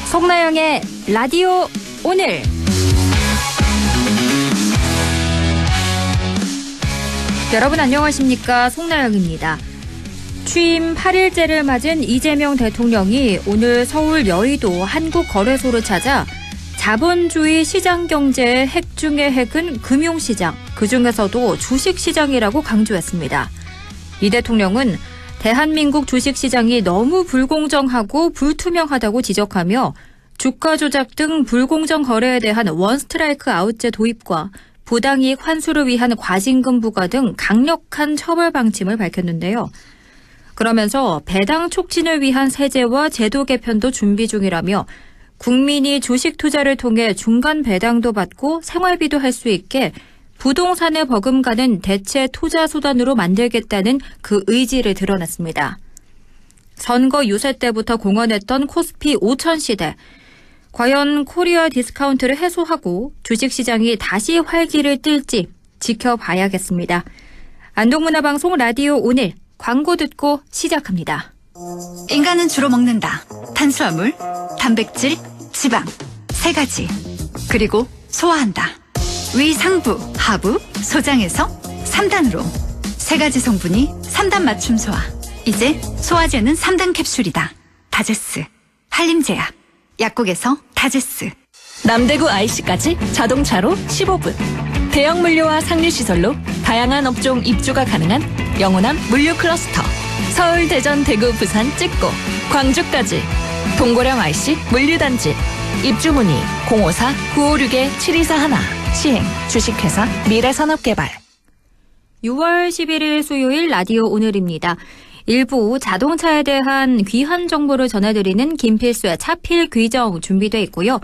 송나영의 라디오 오늘. 여러분 안녕하십니까? 송나영입니다. 취임 8일째를 맞은 이재명 대통령이 오늘 서울 여의도 한국거래소를 찾아 자본주의 시장 경제의 핵 중의 핵은 금융시장, 그중에서도 주식시장이라고 강조했습니다. 이 대통령은 대한민국 주식시장이 너무 불공정하고 불투명하다고 지적하며 주가 조작 등 불공정 거래에 대한 원스트라이크 아웃제 도입과 부당이익 환수를 위한 과징금 부과 등 강력한 처벌 방침을 밝혔는데요. 그러면서 배당 촉진을 위한 세제와 제도 개편도 준비 중이라며 국민이 주식 투자를 통해 중간 배당도 받고 생활비도 할 수 있게 부동산에 버금가는 대체 투자 수단으로 만들겠다는 그 의지를 드러냈습니다. 선거 유세 때부터 공언했던 코스피 5천 시대. 과연 코리아 디스카운트를 해소하고 주식시장이 다시 활기를 띨지 지켜봐야겠습니다. 안동문화방송 라디오 오늘 광고 듣고 시작합니다. 인간은 주로 먹는다. 탄수화물, 단백질, 지방 세 가지. 그리고 소화한다. 위, 상부, 하부, 소장에서 3단으로 세 가지 성분이 3단 맞춤 소화. 이제 소화제는 3단 캡슐이다. 다제스, 한림제약, 약국에서 다제스. 남대구 IC까지 자동차로 15분. 대형 물류와 상류시설로 다양한 업종 입주가 가능한 영호남 물류 클러스터. 서울, 대전, 대구, 부산, 찍고 광주까지. 동고령 IC 물류단지. 입주 문의 054-956-7241. 시행 주식회사 미래산업개발. 6월 11일 수요일 라디오 오늘입니다. 일부 자동차에 대한 귀한 정보를 전해드리는 김필수의 차필 귀정 준비되어 있고요.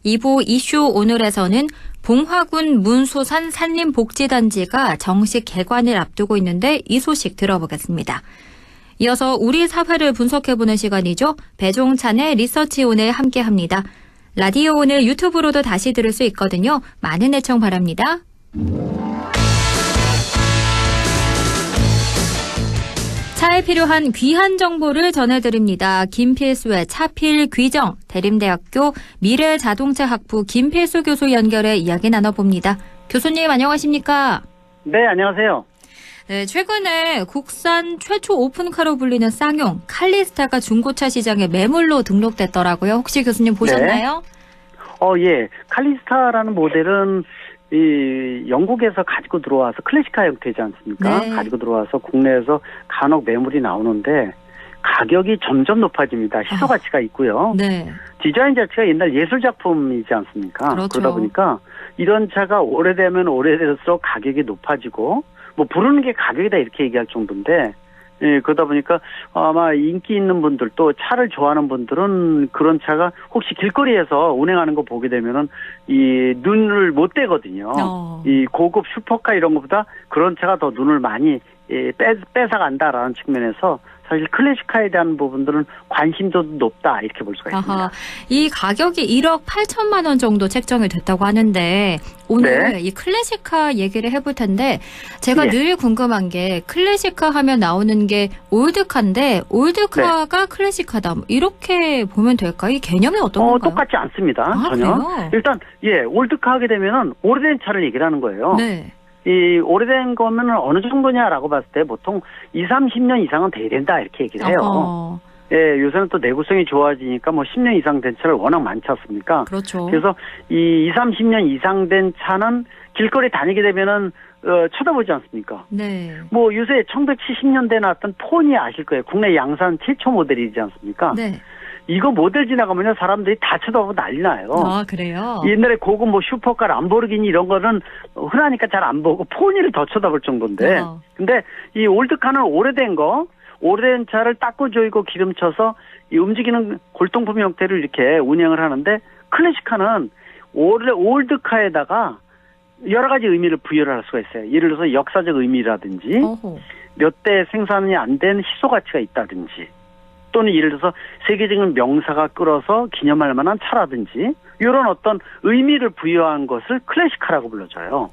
2부 이슈 오늘에서는 봉화군 문수산 산림복지단지가 정식 개관을 앞두고 있는데 이 소식 들어보겠습니다. 이어서 우리 사회를 분석해보는 시간이죠. 배종찬의 리서치 오늘 함께합니다. 라디오 오늘 유튜브로도 다시 들을 수 있거든요. 많은 애청 바랍니다. 차에 필요한 귀한 정보를 전해드립니다. 김필수의 차필 귀정, 대림대학교 미래자동차학부 김필수 교수 연결해 이야기 나눠봅니다. 교수님 안녕하십니까? 네, 안녕하세요. 네, 최근에 국산 최초 오픈카로 불리는 쌍용 칼리스타가 중고차 시장에 매물로 등록됐더라고요. 혹시 교수님 보셨나요? 네. 예. 칼리스타라는 모델은 이 영국에서 가지고 들어와서 클래식카 형태지 않습니까? 네. 가지고 들어와서 국내에서 간혹 매물이 나오는데 가격이 점점 높아집니다. 희소 가치가 있고요. 네. 디자인 자체가 옛날 예술 작품이지 않습니까? 그렇죠. 그러다 보니까 이런 차가 오래되면 오래될수록 가격이 높아지고 뭐 부르는 게 가격이다 이렇게 얘기할 정도인데, 예, 그러다 보니까 아마 인기 있는 분들 또 차를 좋아하는 분들은 그런 차가 혹시 길거리에서 운행하는 거 보게 되면은 이 눈을 못 떼거든요. 이 고급 슈퍼카 이런 것보다 그런 차가 더 눈을 많이 뺏어간다라는 측면에서 사실 클래식카에 대한 부분들은 관심도도 높다 이렇게 볼 수가 있습니다. 아하, 이 가격이 1억 8천만 원 정도 책정이 됐다고 하는데 오늘 네. 이 클래식카 얘기를 해볼 텐데 제가 예. 늘 궁금한 게 클래식카 하면 나오는 게 올드카인데 올드카가 네. 클래식카다 이렇게 보면 될까요? 이 개념이 어떤 건가요? 똑같지 않습니다. 전혀. 그래요? 일단 올드카 하게 되면은 오래된 차를 얘기를 하는 거예요. 네. 이 오래된 거면 어느 정도냐라고 봤을 때 보통 20, 30년 이상은 돼야 된다 이렇게 얘기를 해요. 예, 요새는 또 내구성이 좋아지니까 뭐 10년 이상 된 차를 워낙 많지 않습니까? 그렇죠. 그래서 이 20, 30년 이상 된 차는 길거리 다니게 되면은 쳐다보지 않습니까? 네. 뭐 요새 1970년대에 나왔던 폰이 아실 거예요. 국내 양산 최초 모델이지 않습니까? 네. 이거 모델 지나가면요 사람들이 다 쳐다보고 난리 나요. 아, 그래요? 옛날에 고급 뭐 슈퍼카, 람보르기니 이런 거는 흔하니까 잘 안 보고 포니를 더 쳐다볼 정도인데. 근데 이 올드카는 오래된 차를 닦고 조이고 기름쳐서 이 움직이는 골동품 형태를 이렇게 운영을 하는데 클래식카는 올드카에다가 여러 가지 의미를 부여를 할 수가 있어요. 예를 들어서 역사적 의미라든지 몇 대 생산이 안 된 희소 가치가 있다든지 또는 예를 들어서 세계적인 명사가 끌어서 기념할 만한 차라든지 이런 어떤 의미를 부여한 것을 클래식카라고 불러줘요.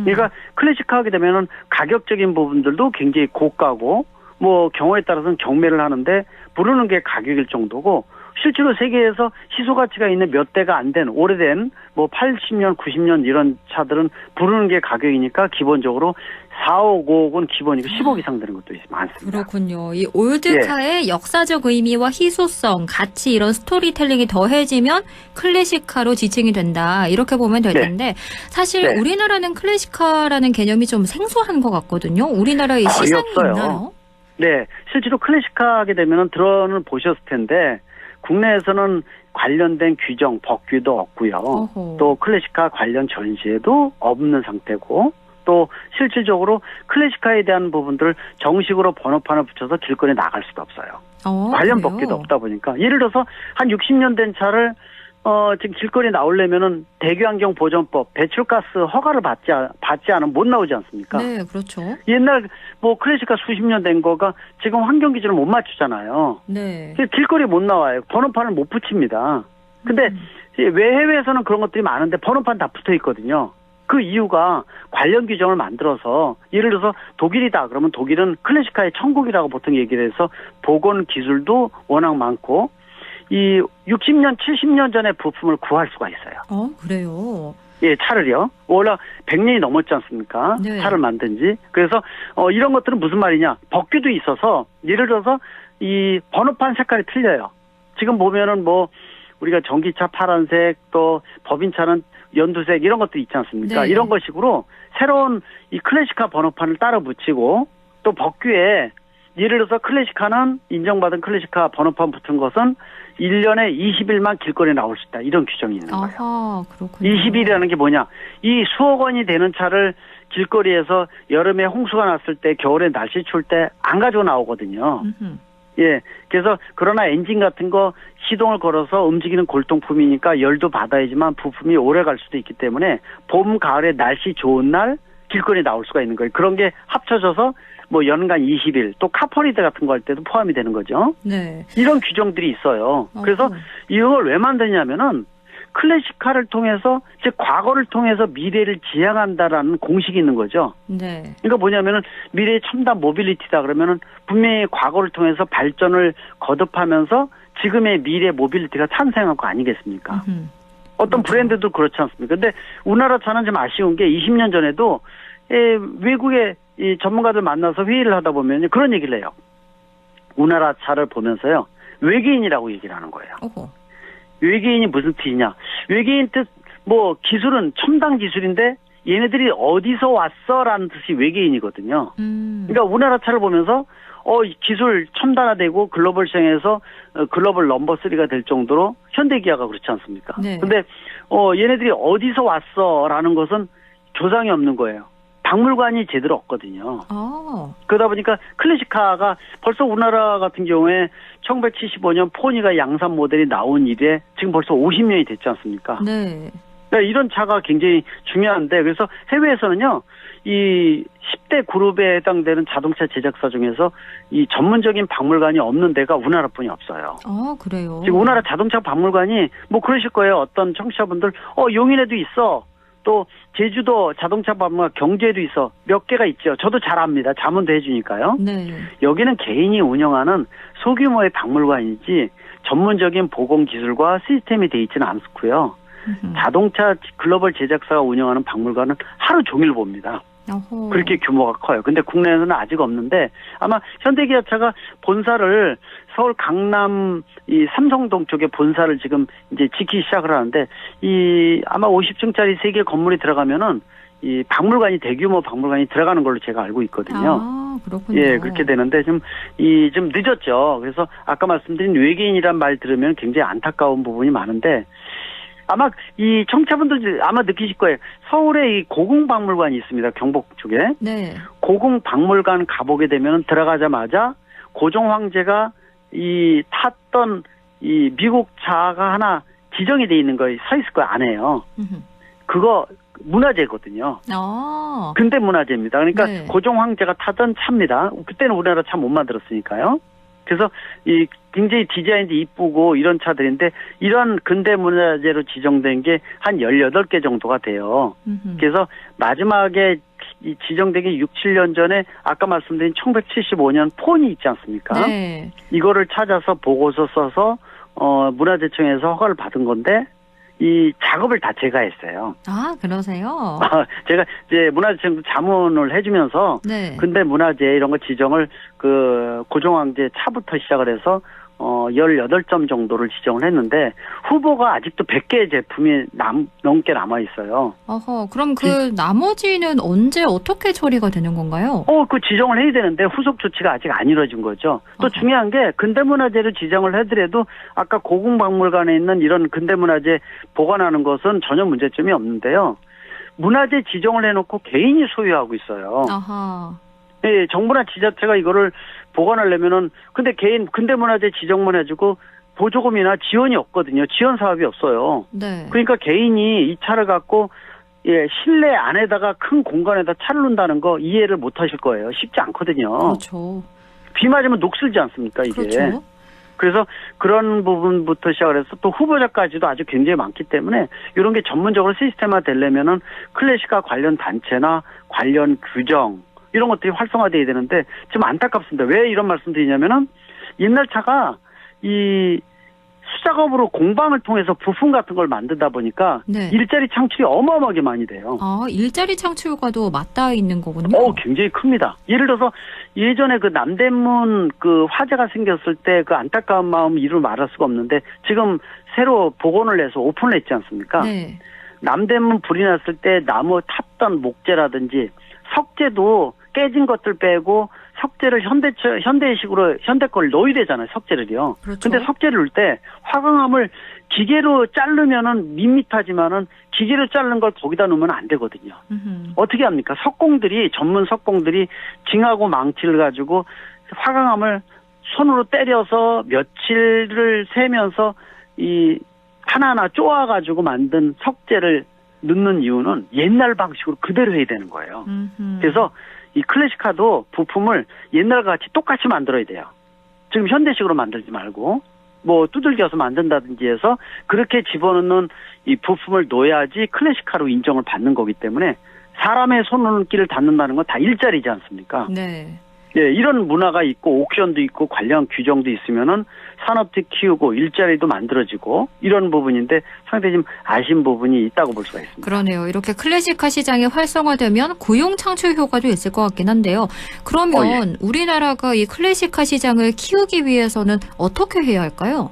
그러니까 클래식카 하게 되면은 가격적인 부분들도 굉장히 고가고 뭐 경우에 따라서는 경매를 하는데 부르는 게 가격일 정도고 실제로 세계에서 희소 가치가 있는 몇 대가 안 된 오래된 뭐 80년, 90년 이런 차들은 부르는 게 가격이니까 기본적으로 4억, 5억은 기본이고 10억 이상 되는 것도 많습니다. 그렇군요. 이 올드카의 역사적 의미와 희소성, 가치 이런 스토리텔링이 더해지면 클래식카로 지칭이 된다. 이렇게 보면 될 텐데 사실 네. 우리나라는 클래식카라는 개념이 좀 생소한 것 같거든요. 우리나라의 시장이 없어요. 있나요? 네, 실제로 클래식카 하게 되면은 들어는 보셨을 텐데 국내에서는 관련된 규정, 법규도 없고요. 어허. 또 클래식카 관련 전시회도 없는 상태고 또 실질적으로 클래식카에 대한 부분들을 정식으로 번호판을 붙여서 길거리에 나갈 수도 없어요. 관련 그래요? 법규도 없다 보니까 예를 들어서 한 60년 된 차를 지금 길거리에 나오려면은 대기환경 보전법 배출가스 허가를 받지 않으면 못 나오지 않습니까? 네, 그렇죠. 옛날 뭐 클래식카 수십 년 된 거가 지금 환경 기준을 못 맞추잖아요. 네. 길거리에 못 나와요. 번호판을 못 붙입니다. 근데 외해외에서는 그런 것들이 많은데 번호판 다 붙어 있거든요. 그 이유가 관련 규정을 만들어서 예를 들어서 독일이다 그러면 독일은 클래식카의 천국이라고 보통 얘기를 해서 보건 기술도 워낙 많고 이 60년, 70년 전의 부품을 구할 수가 있어요. 그래요. 예, 차를요. 원래 100년이 넘었지 않습니까? 네. 차를 만든 지. 그래서 이런 것들은 무슨 말이냐. 법규도 있어서 예를 들어서 이 번호판 색깔이 틀려요. 지금 보면은 뭐 우리가 전기차 파란색 또 법인차는 연두색 이런 것도 있지 않습니까? 네. 이런 것식으로 새로운 이 클래식카 번호판을 따라 붙이고 또 법규에 예를 들어서 클래식카는 인정받은 클래식카 번호판 붙은 것은 1년에 20일만 길거리에 나올 수 있다. 이런 규정이 있는 거예요. 아하, 그렇군요. 20일이라는 게 뭐냐. 이 수억 원이 되는 차를 길거리에서 여름에 홍수가 났을 때 겨울에 날씨 추울 때 안 가지고 나오거든요. 예. 그래서 그러나 엔진 같은 거 시동을 걸어서 움직이는 골동품이니까 열도 받아야지만 부품이 오래 갈 수도 있기 때문에 봄, 가을에 날씨 좋은 날 길거리에 나올 수가 있는 거예요. 그런 게 합쳐져서 뭐 연간 20일 또 카퍼리드 같은 거 할 때도 포함이 되는 거죠. 네. 이런 규정들이 있어요. 그래서 이걸 왜 만드냐면은 클래식카를 통해서 즉 과거를 통해서 미래를 지향한다라는 공식이 있는 거죠. 네. 그러니까 뭐냐면은 미래의 첨단 모빌리티다 그러면은 분명히 과거를 통해서 발전을 거듭하면서 지금의 미래 모빌리티가 탄생한 거 아니겠습니까? 어떤 그렇죠. 브랜드도 그렇지 않습니까? 근데 우리나라 차는 좀 아쉬운 게 20년 전에도 외국의 이 전문가들 만나서 회의를 하다 보면 그런 얘기를 해요. 우리나라 차를 보면서요. 외계인이라고 얘기를 하는 거예요. 어허. 외계인이 무슨 뜻이냐. 외계인 뜻 뭐 기술은 첨단 기술인데 얘네들이 어디서 왔어라는 뜻이 외계인이거든요. 그러니까 우리나라 차를 보면서 이 기술 첨단화되고 글로벌 시장에서 글로벌 넘버 3가 될 정도로 현대기아가 그렇지 않습니까? 네. 근데 얘네들이 어디서 왔어라는 것은 조상이 없는 거예요. 박물관이 제대로 없거든요. 그러다 보니까 클래식카가 벌써 우리나라 같은 경우에 1975년 포니가 양산 모델이 나온 이래 지금 벌써 50년이 됐지 않습니까? 네. 그러니까 이런 차가 굉장히 중요한데 그래서 해외에서는요. 이 10대 그룹에 해당되는 자동차 제작사 중에서 이 전문적인 박물관이 없는 데가 우리나라뿐이 없어요. 그래요. 지금 우리나라 자동차 박물관이 뭐 그러실 거예요. 어떤 청취자분들 용인에도 있어. 또 제주도 자동차 박물관 경주에도 있어. 몇 개가 있죠. 저도 잘 압니다. 자문도 해주니까요. 네. 여기는 개인이 운영하는 소규모의 박물관이지 전문적인 보건 기술과 시스템이 돼 있지는 않고요. 자동차 글로벌 제작사가 운영하는 박물관은 하루 종일 봅니다. 어허. 그렇게 규모가 커요. 근데 국내에서는 아직 없는데 아마 현대기아차가 본사를 서울 강남 이 삼성동 쪽에 본사를 지금 이제 짓기 시작을 하는데 이 아마 50층짜리 3개 건물이 들어가면은 이 박물관이 대규모 박물관이 들어가는 걸로 제가 알고 있거든요. 그렇군요. 예, 그렇게 되는데 좀 늦었죠. 그래서 아까 말씀드린 외계인이란 말 들으면 굉장히 안타까운 부분이 많은데 아마 이 청취자분들 아마 느끼실 거예요. 서울에 이 고궁박물관이 있습니다. 경복 쪽에. 네. 고궁박물관 가보게 되면 들어가자마자 고종 황제가 이 탔던 이 미국 차가 하나 지정이 돼 있는 거 서 있을 거예요. 안에요. 그거 문화재거든요. 근대 문화재입니다. 그러니까 네. 고종 황제가 타던 차입니다. 그때는 우리나라 차 못 만들었으니까요. 그래서 이 굉장히 디자인도 이쁘고 이런 차들인데 이런 근대문화재로 지정된 게 한 18개 정도가 돼요. 그래서 마지막에 이 지정된 게 6, 7년 전에 아까 말씀드린 1975년 폰이 있지 않습니까? 네. 이거를 찾아서 보고서 써서 문화재청에서 허가를 받은 건데 이 작업을 다 제가 했어요. 아, 그러세요? 제가 이제 문화재청 자문을 해주면서 네. 근대 문화재 이런 거 지정을 그 고종황제 차부터 시작을 해서 18점 정도를 지정을 했는데 후보가 아직도 100개의 제품이 넘게 남아 있어요. 어허, 그럼 그 나머지는 언제 어떻게 처리가 되는 건가요? 그 지정을 해야 되는데 후속 조치가 아직 안 이루어진 거죠. 또 어허. 중요한 게 근대문화재로 지정을 해더라도 아까 고궁박물관에 있는 이런 근대문화재 보관하는 것은 전혀 문제점이 없는데요. 문화재 지정을 해놓고 개인이 소유하고 있어요. 아하. 예, 정부나 지자체가 이거를 보관하려면은 근데 개인 근대문화재 지정만 해주고 보조금이나 지원이 없거든요. 지원 사업이 없어요. 네. 그러니까 개인이 이 차를 갖고 실내 안에다가 큰 공간에다 차를 놓는다는 거 이해를 못 하실 거예요. 쉽지 않거든요. 그렇죠. 비 맞으면 녹슬지 않습니까, 이게. 그렇죠. 그래서 그런 부분부터 시작을 해서 또 후보자까지도 아주 굉장히 많기 때문에 이런 게 전문적으로 시스템화 되려면은 클래식과 관련 단체나 관련 규정 이런 것들이 활성화돼야 되는데 좀 안타깝습니다. 왜 이런 말씀 드리냐면은 옛날 차가 이 수작업으로 공방을 통해서 부품 같은 걸 만들다 보니까 네. 일자리 창출이 어마어마하게 많이 돼요. 아, 일자리 창출과도 맞닿아 있는 거군요. 굉장히 큽니다. 예를 들어서 예전에 그 남대문 그 화재가 생겼을 때 그 안타까운 마음 이루 말할 수가 없는데 지금 새로 복원을 해서 오픈을 했지 않습니까? 네. 남대문 불이 났을 때 나무 탔던 목재라든지 석재도 깨진 것들 빼고 석재를 현대식으로 현대 걸 넣어야 되잖아요. 석재를요. 그렇죠. 근데 석재를 넣을 때 화강암을 기계로 자르면은 밋밋하지만은 기계로 자른 걸 거기다 넣으면 안 되거든요. 어떻게 합니까? 전문 석공들이 징하고 망치를 가지고 화강암을 손으로 때려서 며칠을 세면서 이 하나하나 쪼아가지고 만든 석재를 넣는 이유는 옛날 방식으로 그대로 해야 되는 거예요. 그래서 이 클래식카도 부품을 옛날과 같이 똑같이 만들어야 돼요. 지금 현대식으로 만들지 말고 뭐 두들겨서 만든다든지 해서 그렇게 집어넣는 이 부품을 놓아야지 클래식카로 인정을 받는 거기 때문에 사람의 손길을 닿는다는 건 다 일자리지 않습니까? 네. 예, 이런 문화가 있고 옥션도 있고 관련 규정도 있으면은 산업도 키우고 일자리도 만들어지고 이런 부분인데 상당히 좀 아쉬운 부분이 있다고 볼 수가 있습니다. 그러네요. 이렇게 클래식카 시장이 활성화되면 고용 창출 효과도 있을 것 같긴 한데요. 그러면 우리나라가 이 클래식카 시장을 키우기 위해서는 어떻게 해야 할까요?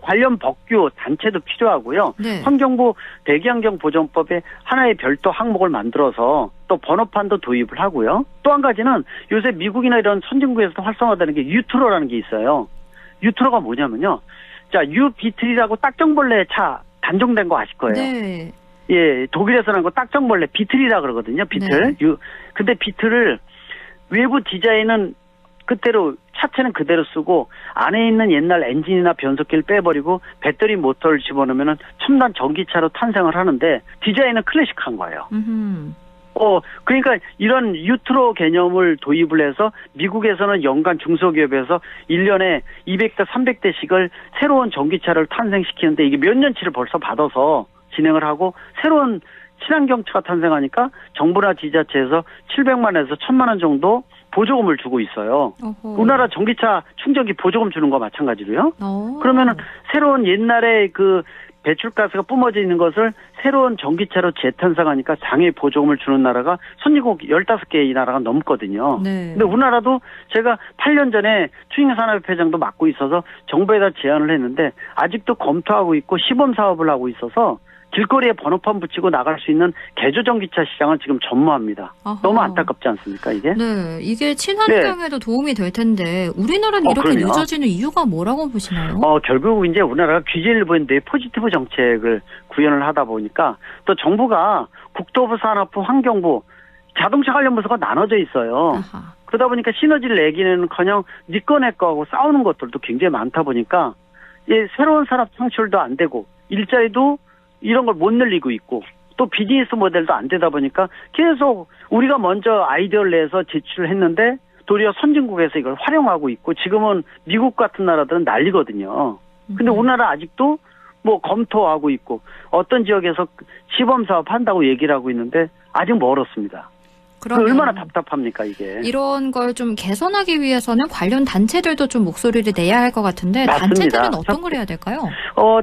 관련 법규 단체도 필요하고요. 네. 환경부 대기환경보전법에 하나의 별도 항목을 만들어서 또 번호판도 도입을 하고요. 또 한 가지는 요새 미국이나 이런 선진국에서도 활성화되는 게 유트로라는 게 있어요. 유트로가 뭐냐면요. 자, 유비틀이라고 딱정벌레 차 단종된 거 아실 거예요. 네. 예, 독일에서 난 거 딱정벌레 비틀이라 그러거든요. 비틀. 네. 근데 비틀을 외부 디자인은 그대로 차체는 그대로 쓰고 안에 있는 옛날 엔진이나 변속기를 빼버리고 배터리 모터를 집어넣으면 첨단 전기차로 탄생을 하는데 디자인은 클래식한 거예요. 그러니까 이런 유트로 개념을 도입을 해서 미국에서는 연간 중소기업에서 1년에 200대, 300대씩을 새로운 전기차를 탄생시키는데 이게 몇 년치를 벌써 받아서 진행을 하고 새로운 친환경차가 탄생하니까 정부나 지자체에서 700만에서 1000만 원 정도 보조금을 주고 있어요. 어허. 우리나라 전기차 충전기 보조금 주는 거 마찬가지로요. 오. 그러면은 새로운 옛날에 그 배출가스가 뿜어져 있는 것을 새로운 전기차로 재탄생하니까 장애 보조금을 주는 나라가 선진국 15개의 나라가 넘거든요. 네. 근데 우리나라도 제가 8년 전에 추인산업회장도 맡고 있어서 정부에다 제안을 했는데 아직도 검토하고 있고 시범 사업을 하고 있어서 길거리에 번호판 붙이고 나갈 수 있는 개조 전기차 시장은 지금 전무합니다. 아하. 너무 안타깝지 않습니까, 이게? 네, 이게 친환경에도 도움이 될 텐데 우리나라는 이렇게 그럼요. 늦어지는 이유가 뭐라고 보시나요? 결국 이제 우리나라가 규제일부인데 포지티브 정책을 구현을 하다 보니까 또 정부가 국토부, 산업부, 환경부, 자동차 관련 부서가 나눠져 있어요. 아하. 그러다 보니까 시너지를 내기는커녕 네 거 내 거하고 싸우는 것들도 굉장히 많다 보니까 새로운 산업 창출도 안 되고 일자리도 이런 걸 못 늘리고 있고 또 비즈니스 모델도 안 되다 보니까 계속 우리가 먼저 아이디어를 내서 제출을 했는데 도리어 선진국에서 이걸 활용하고 있고 지금은 미국 같은 나라들은 난리거든요. 근데 우리나라 아직도 뭐 검토하고 있고 어떤 지역에서 시범 사업 한다고 얘기를 하고 있는데 아직 멀었습니다. 그러면 얼마나 답답합니까 이게. 이런 걸 좀 개선하기 위해서는 관련 단체들도 좀 목소리를 내야 할 것 같은데 맞습니다. 단체들은 어떤 걸 해야 될까요?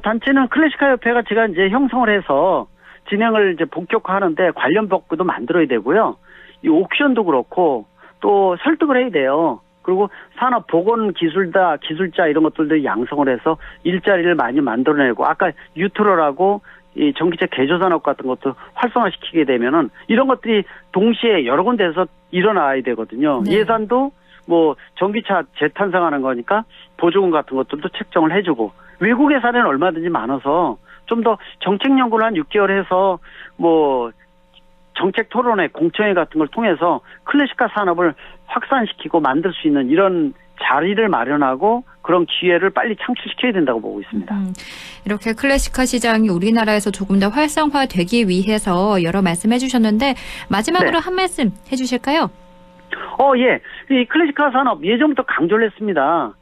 단체는 클래식카 협회가 제가 이제 형성을 해서 진행을 이제 본격화하는데 관련 법규도 만들어야 되고요. 이 옥션도 그렇고 또 설득을 해야 돼요. 그리고 산업 보건 기술자 이런 것들도 양성을 해서 일자리를 많이 만들어내고 아까 뉴트럴하고 이 전기차 개조 산업 같은 것도 활성화시키게 되면은 이런 것들이 동시에 여러 군데에서 일어나야 되거든요. 네. 예산도 뭐 전기차 재탄생하는 거니까 보조금 같은 것들도 책정을 해주고 외국의 사례는 얼마든지 많아서 좀 더 정책 연구를 한 6개월 해서 뭐 정책 토론회, 공청회 같은 걸 통해서 클래식카 산업을 확산시키고 만들 수 있는 이런 자리를 마련하고 그런 기회를 빨리 창출시켜야 된다고 보고 있습니다. 이렇게 클래식카 시장이 우리나라에서 조금 더 활성화되기 위해서 여러 말씀해 주셨는데 마지막으로 네. 한 말씀 해주실까요? 예. 이 클래식카 산업 예전부터 강조를 했습니다.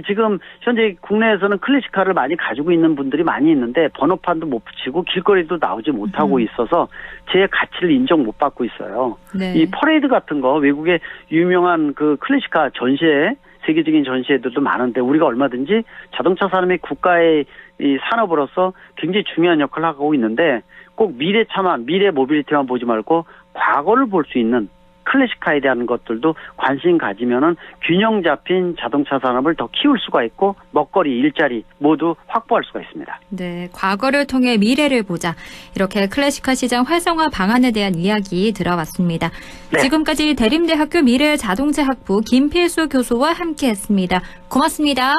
지금 현재 국내에서는 클래식카를 많이 가지고 있는 분들이 많이 있는데 번호판도 못 붙이고 길거리도 나오지 못하고 있어서 제 가치를 인정 못 받고 있어요. 네. 이 퍼레이드 같은 거 외국의 유명한 그 클래식카 전시회 세계적인 전시회들도 많은데 우리가 얼마든지 자동차 산업이 국가의 이 산업으로서 굉장히 중요한 역할을 하고 있는데 꼭 미래차만 미래 모빌리티만 보지 말고 과거를 볼 수 있는 클래식카에 대한 것들도 관심 가지면은 균형 잡힌 자동차 산업을 더 키울 수가 있고 먹거리, 일자리 모두 확보할 수가 있습니다. 네, 과거를 통해 미래를 보자. 이렇게 클래식카 시장 활성화 방안에 대한 이야기 들어봤습니다. 네. 지금까지 대림대학교 미래자동차학부 김필수 교수와 함께했습니다. 고맙습니다.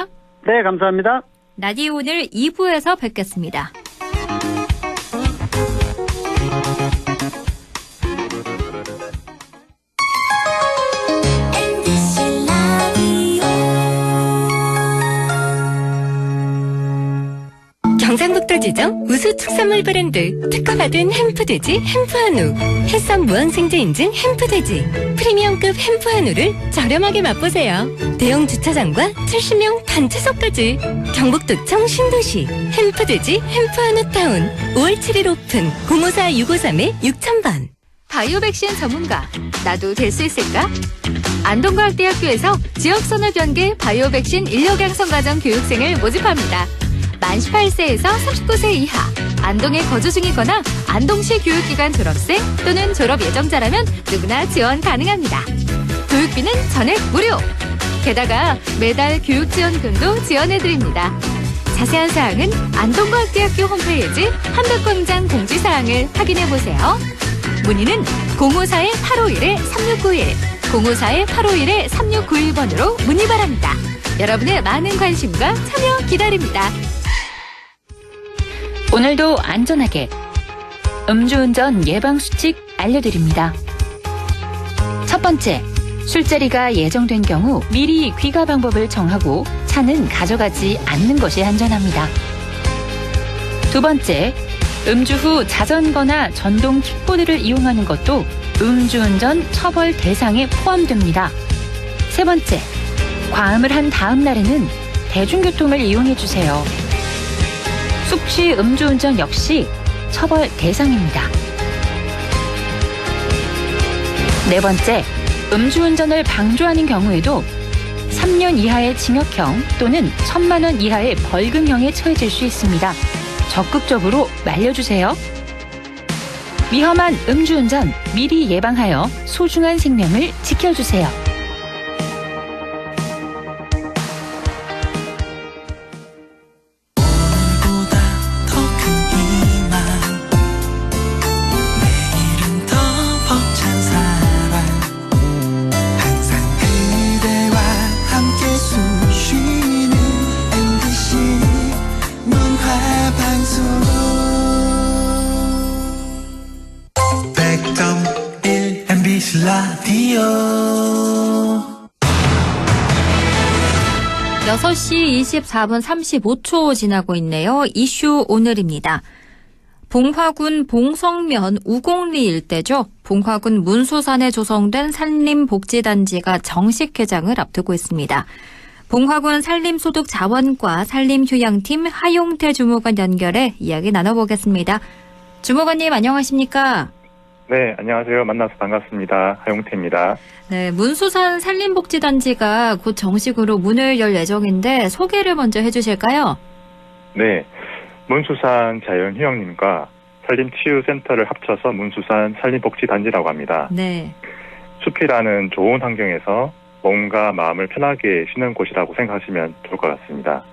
네, 감사합니다. 라디오 오늘 2부에서 뵙겠습니다. 경상북도 지정 우수 축산물 브랜드 특허받은 햄프돼지 햄프한우, 햇선 무항생제 인증 햄프돼지, 프리미엄급 햄프한우를 저렴하게 맛보세요. 대형 주차장과 70명 단체석까지 경북도청 신도시 햄프돼지 햄프한우타운 5월 7일 오픈 054-653-6000번. 바이오 백신 전문가, 나도 될 수 있을까? 안동과학대학교에서 지역선을 변개 바이오 백신 인력 양성 과정 교육생을 모집합니다. 만 18세에서 39세 이하, 안동에 거주 중이거나 안동시 교육기관 졸업생 또는 졸업 예정자라면 누구나 지원 가능합니다. 교육비는 전액 무료! 게다가 매달 교육지원금도 지원해드립니다. 자세한 사항은 안동과학대학교 홈페이지 한백광장 공지사항을 확인해보세요. 문의는 054-851-3691, 054-851-3691번으로 문의 바랍니다. 여러분의 많은 관심과 참여 기다립니다. 오늘도 안전하게 음주운전 예방수칙 알려드립니다. 첫 번째, 술자리가 예정된 경우 미리 귀가 방법을 정하고 차는 가져가지 않는 것이 안전합니다. 두 번째, 음주 후 자전거나 전동 킥보드를 이용하는 것도 음주운전 처벌 대상에 포함됩니다. 세 번째, 과음을 한 다음 날에는 대중교통을 이용해주세요. 숙취 음주운전 역시 처벌 대상입니다. 네 번째, 음주운전을 방조하는 경우에도 3년 이하의 징역형 또는 1,000만 원 이하의 벌금형에 처해질 수 있습니다. 적극적으로 말려주세요. 위험한 음주운전 미리 예방하여 소중한 생명을 지켜주세요. 라디오 6시 24분 35초 지나고 있네요. 이슈 오늘입니다. 봉화군 봉성면 우곡리 일대죠. 봉화군 문수산에 조성된 산림복지단지가 정식 개장을 앞두고 있습니다. 봉화군 산림소득자원과 산림휴양팀 하용태 주무관 연결해 이야기 나눠보겠습니다. 주무관님 안녕하십니까? 네, 안녕하세요. 만나서 반갑습니다. 하용태입니다. 네, 문수산 산림복지단지가 곧 정식으로 문을 열 예정인데 소개를 먼저 해주실까요? 네, 문수산 자연휴양림과 산림치유센터를 합쳐서 문수산 산림복지단지라고 합니다. 네. 숲이라는 좋은 환경에서 몸과 마음을 편하게 쉬는 곳이라고 생각하시면 좋을 것 같습니다.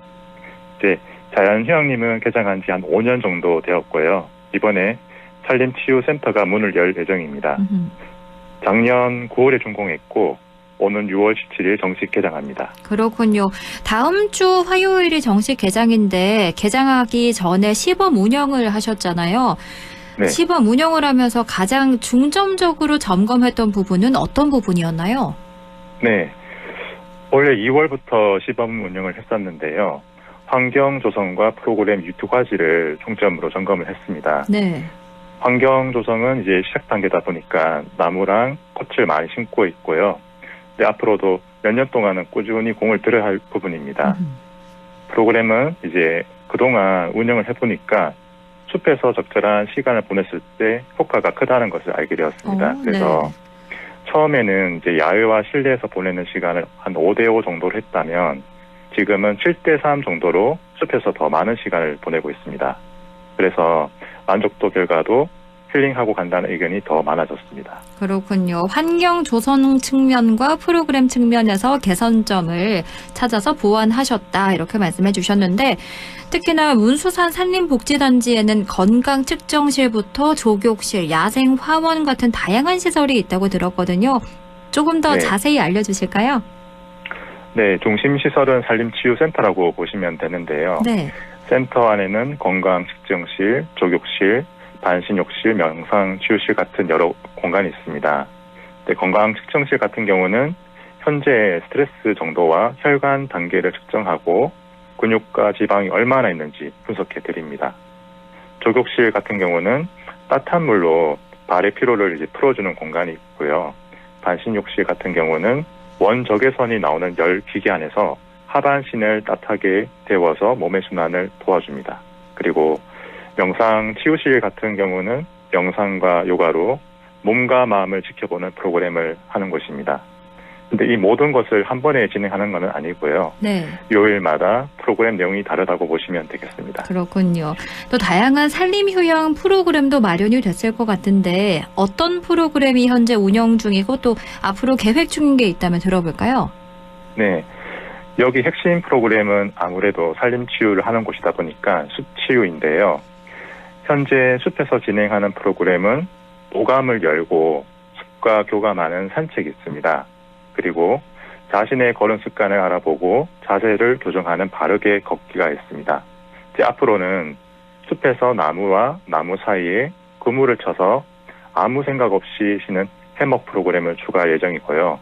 이제 자연휴양림은 개장한 지 한 5년 정도 되었고요. 이번에 산림치유센터가 문을 열 예정입니다. 작년 9월에 준공했고 오는 6월 17일 정식 개장합니다. 그렇군요. 다음 주 화요일이 정식 개장인데 개장하기 전에 시범 운영을 하셨잖아요. 네. 시범 운영을 하면서 가장 중점적으로 점검했던 부분은 어떤 부분이었나요? 네, 올해 2월부터 시범 운영을 했었는데요. 환경 조성과 프로그램 유튜과지를 중점으로 점검을 했습니다. 네. 환경 조성은 이제 시작 단계다 보니까 나무랑 꽃을 많이 심고 있고요. 근데 앞으로도 몇 년 동안은 꾸준히 공을 들여야 할 부분입니다. 프로그램은 이제 그동안 운영을 해보니까 숲에서 적절한 시간을 보냈을 때 효과가 크다는 것을 알게 되었습니다. 그래서 처음에는 이제 야외와 실내에서 보내는 시간을 한 5대5 정도로 했다면 지금은 7대3 정도로 숲에서 더 많은 시간을 보내고 있습니다. 그래서 만족도 결과도 힐링하고 간다는 의견이 더 많아졌습니다. 그렇군요. 환경 조성 측면과 프로그램 측면에서 개선점을 찾아서 보완하셨다 이렇게 말씀해 주셨는데 특히나 문수산 산림복지단지에는 건강 측정실부터 조격실, 야생 화원 같은 다양한 시설이 있다고 들었거든요. 조금 더 네. 자세히 알려주실까요? 네, 중심 시설은 산림치유센터라고 보시면 되는데요. 네. 센터 안에는 건강 측정실, 조격실, 반신욕실, 명상치유실 같은 여러 공간이 있습니다. 네, 건강 측정실 같은 경우는 현재 스트레스 정도와 혈관 단계를 측정하고 근육과 지방이 얼마나 있는지 분석해 드립니다. 조격실 같은 경우는 따뜻한 물로 발의 피로를 이제 풀어주는 공간이 있고요. 반신욕실 같은 경우는 원적외선이 나오는 열 기계 안에서 하반신을 따뜻하게 데워서 몸의 순환을 도와줍니다. 그리고 명상 치유실 같은 경우는 명상과 요가로 몸과 마음을 지켜보는 프로그램을 하는 곳입니다. 근데 이 모든 것을 한 번에 진행하는 것은 아니고요. 네. 요일마다 프로그램 내용이 다르다고 보시면 되겠습니다. 그렇군요. 또 다양한 산림휴양 프로그램도 마련이 됐을 것 같은데 어떤 프로그램이 현재 운영 중이고 또 앞으로 계획 중인 게 있다면 들어볼까요? 네. 여기 핵심 프로그램은 아무래도 산림치유를 하는 곳이다 보니까 숲치유인데요. 현재 숲에서 진행하는 프로그램은 오감을 열고 숲과 교감하는 산책이 있습니다. 그리고 자신의 걸음 습관을 알아보고 자세를 교정하는 바르게 걷기가 있습니다. 이제 앞으로는 숲에서 나무와 나무 사이에 그물을 쳐서 아무 생각 없이 쉬는 해먹 프로그램을 추가할 예정이고요.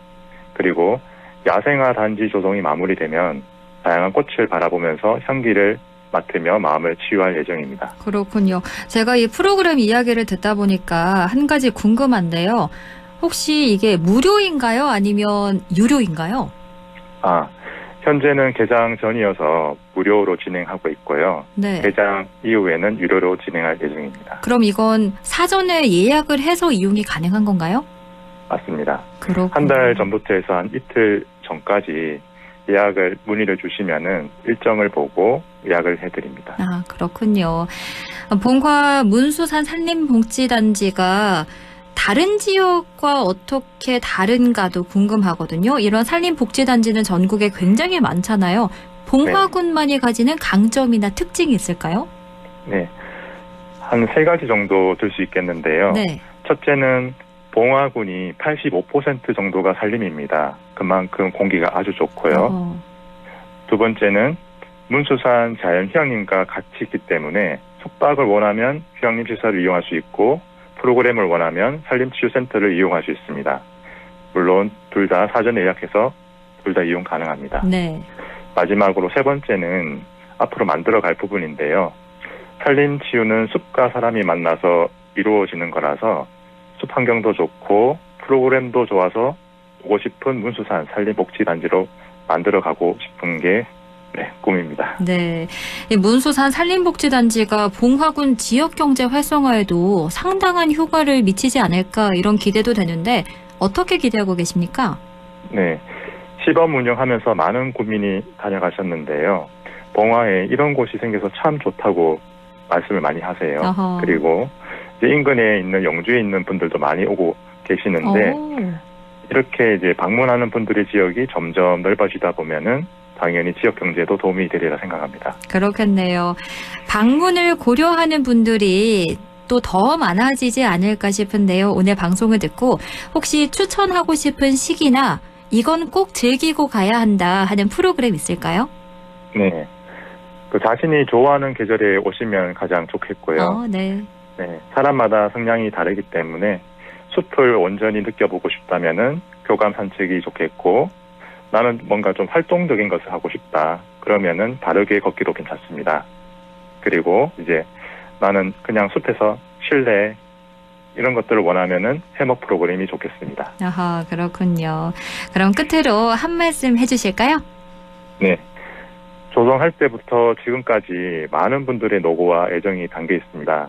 그리고 야생화 단지 조성이 마무리되면 다양한 꽃을 바라보면서 향기를 맡으며 마음을 치유할 예정입니다. 그렇군요. 제가 이 프로그램 이야기를 듣다 보니까 한 가지 궁금한데요. 혹시 이게 무료인가요? 아니면 유료인가요? 현재는 개장 전이어서 무료로 진행하고 있고요. 네. 개장 이후에는 유료로 진행할 예정입니다. 그럼 이건 사전에 예약을 해서 이용이 가능한 건가요? 맞습니다. 그렇군요. 한 달 전부터 해서 한 이틀 전까지 예약을 문의를 주시면은 일정을 보고 예약을 해드립니다. 그렇군요. 봉화 문수산 산림복지단지가 다른 지역과 어떻게 다른가도 궁금하거든요. 이런 산림복지단지는 전국에 굉장히 많잖아요. 봉화군만이 가지는 강점이나 특징이 있을까요? 네. 한 3가지 정도 들 수 있겠는데요. 네. 첫째는 봉화군이 85% 정도가 산림입니다. 그만큼 공기가 아주 좋고요. 두 번째는 문수산 자연휴양림과 같이 있기 때문에 숙박을 원하면 휴양림 시설을 이용할 수 있고 프로그램을 원하면 산림치유센터를 이용할 수 있습니다. 물론 둘 다 사전에 예약해서 둘 다 이용 가능합니다. 네. 마지막으로 세 번째는 앞으로 만들어갈 부분인데요. 산림 치유는 숲과 사람이 만나서 이루어지는 거라서 숲 환경도 좋고 프로그램도 좋아서 오고 싶은 문수산 산림복지단지로 만들어가고 싶은 게 꿈입니다. 네, 이 문수산 산림복지단지가 봉화군 지역경제 활성화에도 상당한 효과를 미치지 않을까 이런 기대도 되는데 어떻게 기대하고 계십니까? 네, 시범 운영하면서 많은 구민이 다녀가셨는데요. 봉화에 이런 곳이 생겨서 참 좋다고 말씀을 많이 하세요. 어허. 그리고 이제 인근에 있는 영주에 있는 분들도 많이 오고 계시는데 이렇게 이제 방문하는 분들의 지역이 점점 넓어지다 보면은 당연히 지역 경제에도 도움이 되리라 생각합니다. 그렇겠네요. 방문을 고려하는 분들이 또 더 많아지지 않을까 싶은데요. 오늘 방송을 듣고 혹시 추천하고 싶은 시기나 이건 꼭 즐기고 가야 한다 하는 프로그램 있을까요? 네. 그 자신이 좋아하는 계절에 오시면 가장 좋겠고요. 네. 네. 사람마다 성향이 다르기 때문에 숲을 온전히 느껴보고 싶다면은 교감 산책이 좋겠고 나는 뭔가 좀 활동적인 것을 하고 싶다. 그러면은 다르게 걷기도 괜찮습니다. 그리고 이제 나는 그냥 숲에서 쉴래. 이런 것들을 원하면은 해먹 프로그램이 좋겠습니다. 아하, 그렇군요. 그럼 끝으로 한 말씀 해주실까요? 네. 조성할 때부터 지금까지 많은 분들의 노고와 애정이 담겨 있습니다.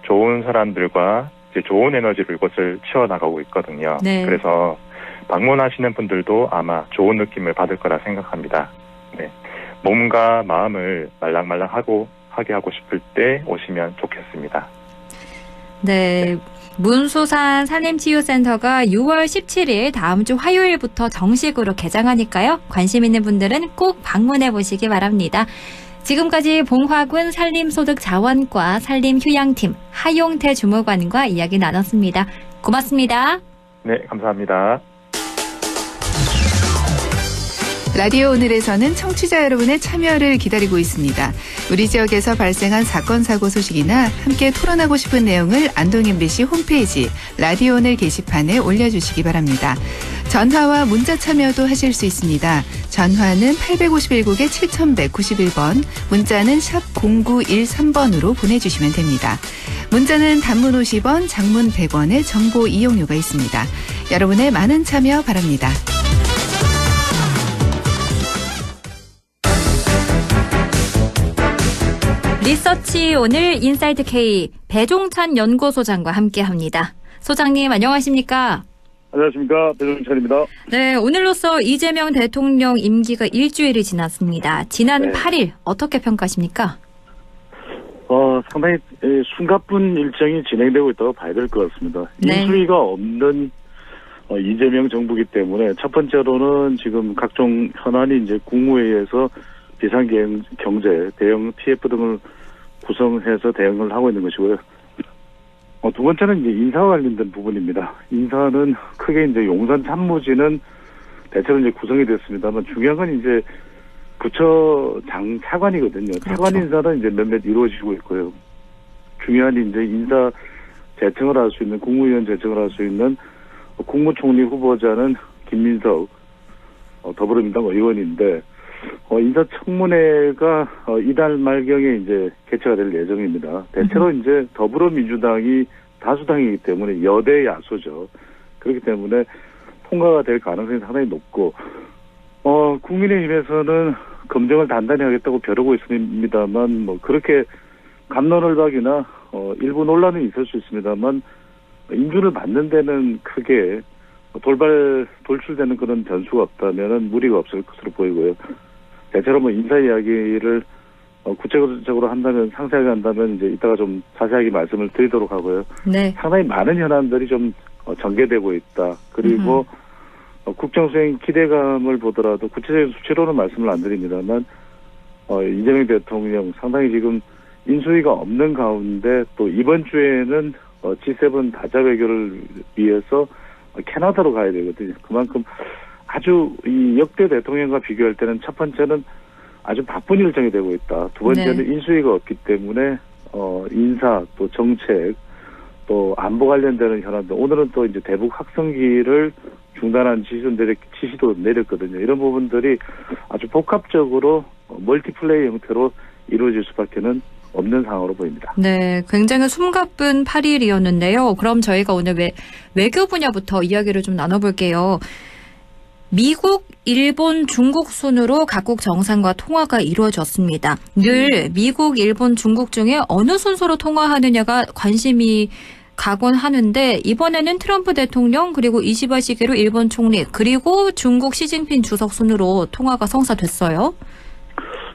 좋은 사람들과 이제 좋은 에너지로 이곳을 치워나가고 있거든요. 네. 그래서 방문하시는 분들도 아마 좋은 느낌을 받을 거라 생각합니다. 네. 몸과 마음을 말랑말랑하게 하고 싶을 때 오시면 좋겠습니다. 네. 문수산 산림치유센터가 6월 17일 다음 주 화요일부터 정식으로 개장하니까요. 관심 있는 분들은 꼭 방문해 보시기 바랍니다. 지금까지 봉화군 산림소득자원과 산림휴양팀 하용태 주무관과 이야기 나눴습니다. 고맙습니다. 네, 감사합니다. 라디오 오늘에서는 청취자 여러분의 참여를 기다리고 있습니다. 우리 지역에서 발생한 사건, 사고 소식이나 함께 토론하고 싶은 내용을 안동 MBC 홈페이지 라디오 오늘 게시판에 올려주시기 바랍니다. 전화와 문자 참여도 하실 수 있습니다. 전화는 851국에 7191번, 문자는 샵 0913번으로 보내주시면 됩니다. 문자는 단문 50원, 장문 100원의 정보 이용료가 있습니다. 여러분의 많은 참여 바랍니다. 리서치 오늘 인사이트 K 배종찬 연구소장과 함께합니다. 소장님 안녕하십니까? 안녕하십니까. 배종찬입니다. 네, 오늘로써 이재명 대통령 임기가 일주일이 지났습니다. 지난 8일 어떻게 평가하십니까? 상당히 숨가쁜 일정이 진행되고 있다고 봐야 될 것 같습니다. 네. 인수위가 없는 이재명 정부이기 때문에 첫 번째로는 지금 각종 현안이 이제 국무회의에서 비상경제, 대형 TF 등을 구성해서 대응을 하고 있는 것이고요. 두 번째는 이제 인사와 관련된 부분입니다. 인사는 크게 이제 용산 참모진은 대체로 이제 구성이 됐습니다만 중요한 건 이제 부처장 차관이거든요. 그렇죠. 차관 인사는 이제 몇몇 이루어지고 있고요. 중요한 이제 인사 제청을 할 수 있는 국무위원 제청을 할 수 있는 국무총리 후보자는 김민석 더불어민주당 의원인데 인사청문회가 이달 말경에 이제 개최가 될 예정입니다. 대체로 이제 더불어민주당이 다수당이기 때문에 여대 야수죠. 그렇기 때문에 통과가 될 가능성이 상당히 높고 국민의힘에서는 검증을 단단히 하겠다고 벼르고 있습니다만 그렇게 갑론을박이나 일부 논란은 있을 수 있습니다만 인준을 받는 데는 크게 돌출되는 그런 변수가 없다면은 무리가 없을 것으로 보이고요. 대체로 인사 이야기를 구체적으로 한다면 상세하게 한다면 이제 이따가 좀 자세하게 말씀을 드리도록 하고요. 네. 상당히 많은 현안들이 좀 전개되고 있다. 그리고 국정수행 기대감을 보더라도 구체적인 수치로는 말씀을 안 드립니다만 이재명 대통령 상당히 지금 인수위가 없는 가운데 또 이번 주에는 G7 다자 외교를 위해서 캐나다로 가야 되거든요. 그만큼 아주 이 역대 대통령과 비교할 때는 첫 번째는 아주 바쁜 일정이 되고 있다. 두 번째는 인수위가 없기 때문에 인사 또 정책 또 안보 관련되는 현안들 오늘은 또 이제 대북 확성기를 중단한 지시도 내렸거든요. 이런 부분들이 아주 복합적으로 멀티플레이 형태로 이루어질 수밖에는 없는 상황으로 보입니다. 네, 굉장히 숨가쁜 8일이었는데요. 그럼 저희가 오늘 외교 분야부터 이야기를 좀 나눠볼게요. 미국, 일본, 중국 순으로 각국 정상과 통화가 이루어졌습니다. 늘 미국, 일본, 중국 중에 어느 순서로 통화하느냐가 관심이 가곤 하는데 이번에는 트럼프 대통령 그리고 이시바 시게루 일본 총리 그리고 중국 시진핑 주석 순으로 통화가 성사됐어요.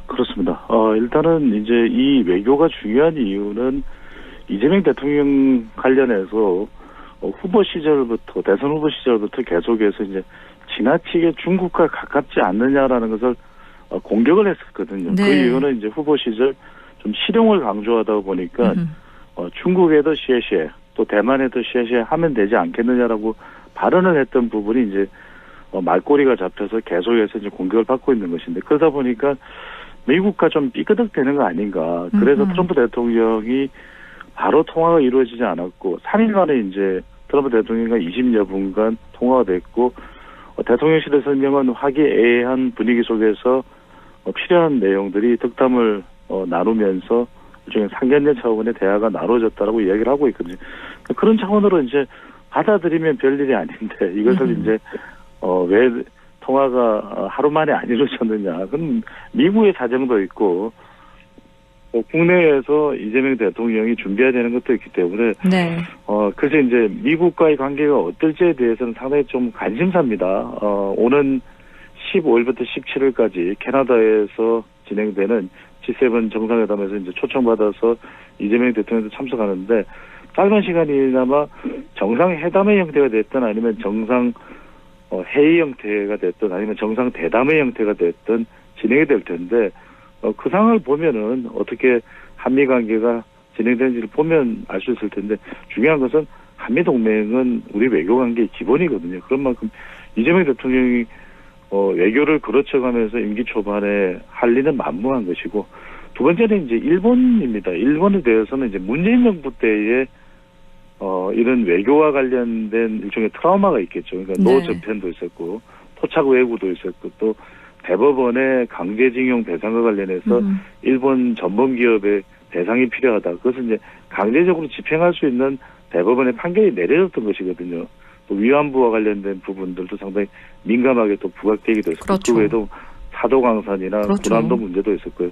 그렇습니다. 일단은 이제 이 외교가 중요한 이유는 이재명 대통령 관련해서 후보 시절부터 대선 후보 시절부터 계속해서 이제 지나치게 중국과 가깝지 않느냐라는 것을 공격을 했었거든요. 네. 그 이유는 이제 후보 시절 좀 실용을 강조하다 보니까 중국에도 시에시에 또 대만에도 시에시에 하면 되지 않겠느냐라고 발언을 했던 부분이 이제 말꼬리가 잡혀서 계속해서 이제 공격을 받고 있는 것인데 그러다 보니까 미국과 좀 삐그덕대는 거 아닌가. 그래서 트럼프 대통령이 바로 통화가 이루어지지 않았고 3일 만에 이제 트럼프 대통령과 20여 분간 통화가 됐고 대통령실의 설명은 화기애애한 분위기 속에서 필요한 내용들이 덕담을 나누면서 일종의 상견례 차원의 대화가 나눠졌다라고 이야기를 하고 있거든요. 그런 차원으로 이제 받아들이면 별일이 아닌데 이것을 이제 왜 통화가 하루 만에 안 이루어졌느냐. 그건 미국의 사정도 있고 국내에서 이재명 대통령이 준비해야 되는 것도 있기 때문에 네. 그래서 이제 미국과의 관계가 어떨지에 대해서는 상당히 좀 관심사입니다. 오는 15일부터 17일까지 캐나다에서 진행되는 G7 정상회담에서 이제 초청받아서 이재명 대통령도 참석하는데 짧은 시간이나마 정상회담의 형태가 됐든 아니면 정상 회의 형태가 됐든 아니면 정상 대담의 형태가 됐든 진행이 될 텐데 그 상황을 보면은 어떻게 한미 관계가 진행되는지를 보면 알 수 있을 텐데 중요한 것은 한미 동맹은 우리 외교 관계의 기본이거든요. 그런 만큼 이재명 대통령이 외교를 그르쳐가면서 임기 초반에 할 일은 만무한 것이고 두 번째는 이제 일본입니다. 일본에 대해서는 이제 문재인 정부 때에 이런 외교와 관련된 일종의 트라우마가 있겠죠. 그러니까 네. 노 저편도 있었고 토착 외구도 있었고 또 대법원의 강제징용 배상과 관련해서 일본 전범 기업의 배상이 필요하다. 그것은 이제 강제적으로 집행할 수 있는 대법원의 판결이 내려졌던 것이거든요. 또 위안부와 관련된 부분들도 상당히 민감하게 또 부각되기도 했었고 그렇죠. 그 외에도 사도강산이나 그렇죠. 군함도 문제도 있었고요.